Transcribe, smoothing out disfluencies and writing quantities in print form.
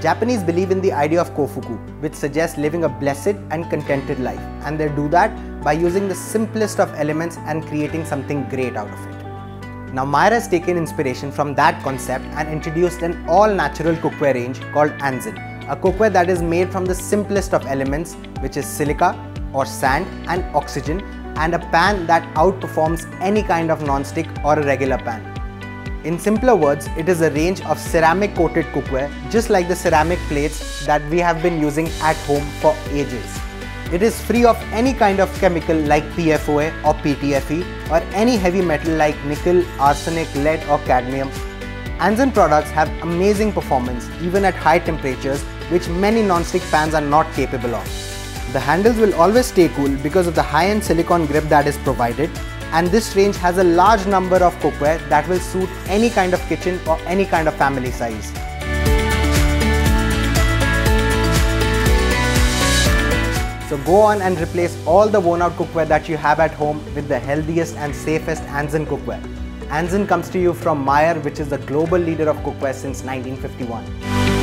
Japanese believe in the idea of kofuku, which suggests living a blessed and contented life, and they do that by using the simplest of elements and creating something great out of it. Now Meyer has taken inspiration from that concept and introduced an all-natural cookware range called Anzen, a cookware that is made from the simplest of elements, which is silica or sand and oxygen, and a pan that outperforms any kind of non-stick or a regular pan. In simpler words, it is a range of ceramic coated cookware, just like the ceramic plates that we have been using at home for ages. It is free of any kind of chemical like PFOA or PTFE or any heavy metal like nickel, arsenic, lead or cadmium. Anzen products have amazing performance even at high temperatures, which many non-stick pans are not capable of. The handles will always stay cool because of the high-end silicone grip that is provided, and this range has a large number of cookware that will suit any kind of kitchen or any kind of family size. So go on and replace all the worn out cookware that you have at home with the healthiest and safest Anzen cookware. Anzen comes to you from Meyer, which is the global leader of cookware since 1951.